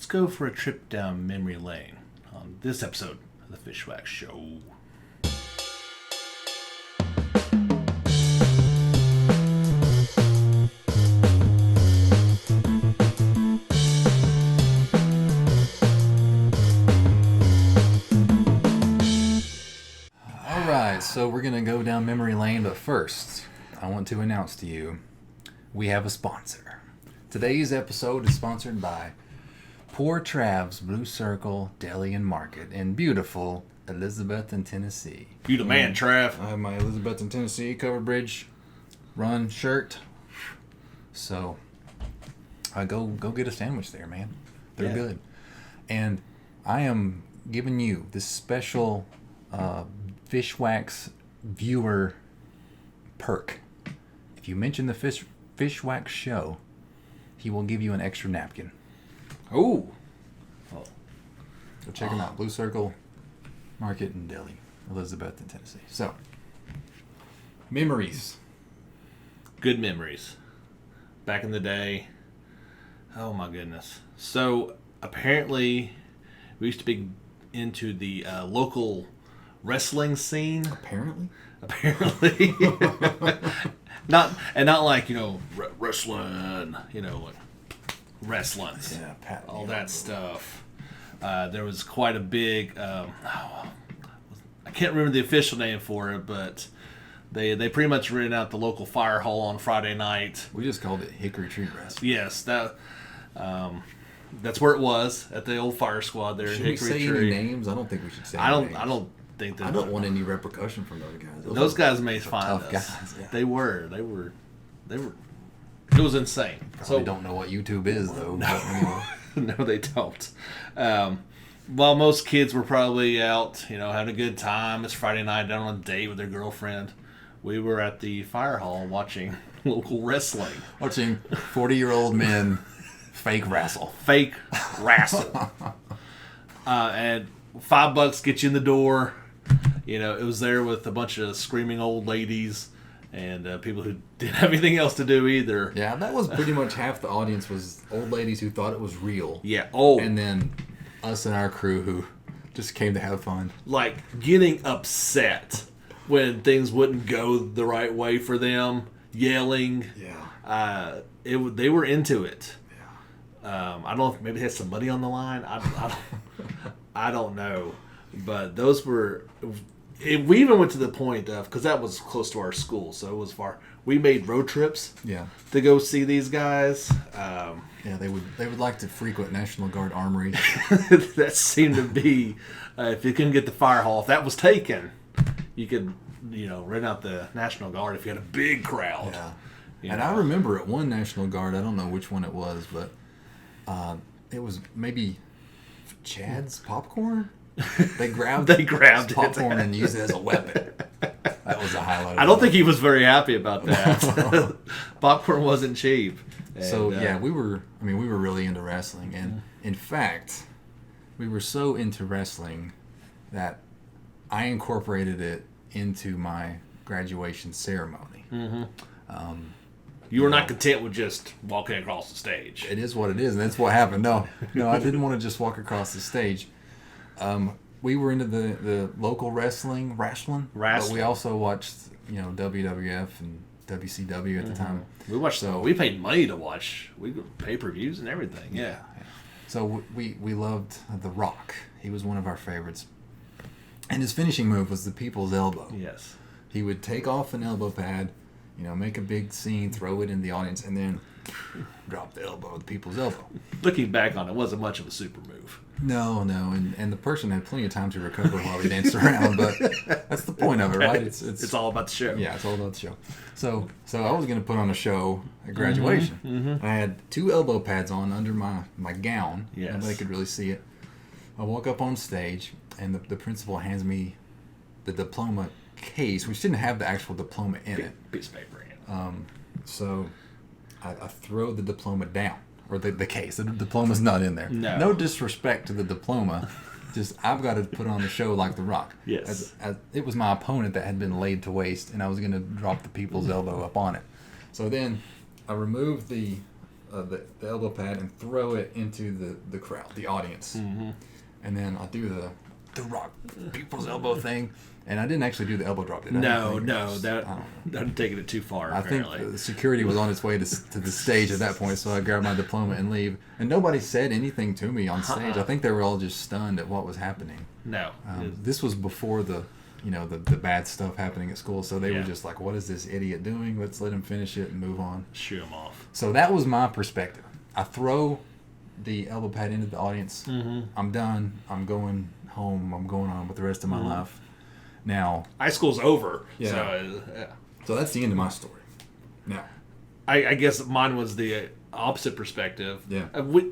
let's go for a trip down memory lane on this episode of the Fishwax Show. Alright, so we're going to go down memory lane, but first, I want to announce to you, we have a sponsor. Today's episode is sponsored by Poor Trav's Blue Circle Deli and Market in beautiful Elizabethton, Tennessee. You the man, Trav. I have my Elizabethton, Tennessee Covered Bridge Run shirt. So, go get a sandwich there, man. They're good. And I am giving you this special Fishwax viewer perk. If you mention the Fishwax show, he will give you an extra napkin. Oh. So check them out. Blue Circle Market in Deli, Elizabethton, Tennessee. So, memories. Good memories. Back in the day. Oh my goodness. So, apparently, we used to be into the local wrestling scene. Apparently. not like, wrestling, like wrestling. Yeah, Pat. All that stuff. There was quite a big, I can't remember the official name for it, but they pretty much rented out the local fire hall on Friday night. We just called it Hickory Tree Wrestling. Yes, that's where it was, at the old fire squad there Should in Hickory we say Tree. any names? I don't think we should say I any names. don't think that. I don't want any repercussion from those guys. Those guys made fun of tough us. guys. Yeah. They were. It was insane. Probably don't know what YouTube is though. No, no, they don't. While most kids were probably out, having a good time, it's Friday night, down on a date with their girlfriend, we were at the fire hall watching local wrestling. Watching 40-year-old men fake wrestle. And $5 get you in the door. It was there with a bunch of screaming old ladies and people who didn't have anything else to do either. Yeah, that was pretty much half the audience was old ladies who thought it was real. Yeah. Oh. And then us and our crew who just came to have fun. Like getting upset when things wouldn't go the right way for them, yelling. Yeah. They were into it. Yeah. I don't know if maybe they had some money on the line. I don't know. But those were... we even went to the point of... Because that was close to our school, so it was far. We made road trips to go see these guys. Yeah, they would like to frequent National Guard armories. That seemed to be... if you couldn't get the fire hall, if that was taken, you could, rent out the National Guard if you had a big crowd. Yeah. And I remember at one National Guard, I don't know which one it was, but it was maybe Chad's popcorn. They grabbed popcorn and used it as a weapon. That was a highlight. I don't think he was very happy about that. Popcorn wasn't cheap. And, so we were really into wrestling, and in fact, we were so into wrestling that I incorporated it into my graduation ceremony. Mm-hmm. You were not content with just walking across the stage. It is what it is, and that's what happened. No, I didn't want to just walk across the stage. We were into the local wrestling, but we also watched, WWF and WCW at the time. We watched. We paid money to watch. We could pay-per-views and everything. Yeah. So we loved The Rock. He was one of our favorites, and his finishing move was the people's elbow. Yes. He would take off an elbow pad, make a big scene, throw it in the audience, and then drop the elbow, the people's elbow. Looking back on it, wasn't much of a super move. No, and the person had plenty of time to recover while he danced around, but that's the point of it, right? It's all about the show. Yeah, it's all about the show. So I was going to put on a show at graduation. Mm-hmm. I had 2 elbow pads on under my gown. Yes. Nobody could really see it. I walk up on stage, and the principal hands me the diploma case, which didn't have the actual diploma in it. Piece of paper in it. So I throw the diploma down. Or the case. The diploma's not in there. No disrespect to the diploma. Just, I've got to put on the show like The Rock. Yes. It was my opponent that had been laid to waste, and I was going to drop the people's elbow up on it. So then I removed the the elbow pad and throw it into the crowd, the audience. Mm-hmm. And then I do the rock people's elbow thing. And I didn't actually do the elbow drop. That taking it too far. I think the security was on its way to the stage at that point, so I grabbed my diploma and leave. And nobody said anything to me on stage. I think they were all just stunned at what was happening. No, this was before the bad stuff happening at school, so they were just like, "What is this idiot doing? Let's let him finish it and move on." Shoo him off. So that was my perspective. I throw the elbow pad into the audience. Mm-hmm. I'm done. I'm going home. I'm going on with the rest of my life. Now, high school's over. Yeah. So that's the end of my story. Now, I guess mine was the opposite perspective. Yeah.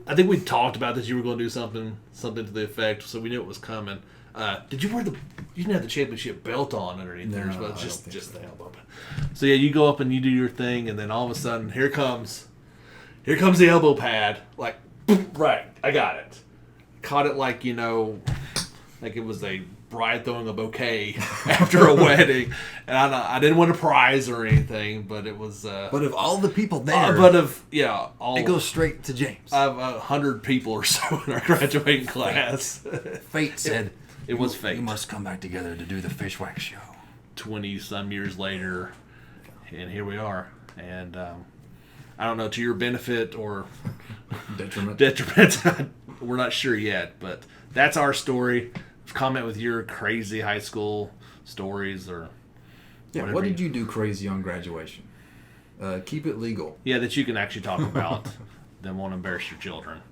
I think we talked about this. You were going to do something to the effect, so we knew it was coming. Did you wear you didn't have the championship belt on underneath there, but just the elbow. So yeah, you go up and you do your thing, and then all of a sudden, here comes the elbow pad. Like, right, I got it. Caught it like like it was a bride throwing a bouquet after a wedding, and I didn't win a prize or anything, but it was. But of all the people there, it goes straight to James. I have 100 people or so in our graduating class. Fate said it was fate. You must come back together to do the Fishwax show. 20 some years later, and here we are. And I don't know, to your benefit or detriment. We're not sure yet, but that's our story. Comment with your crazy high school stories or whatever. What did you do crazy on graduation? Keep it legal. Yeah, that you can actually talk about. Then won't embarrass your children.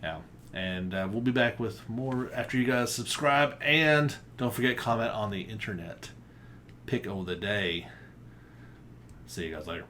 Yeah. And we'll be back with more after you guys subscribe. And don't forget, comment on the internet. Pick of the day. See you guys later.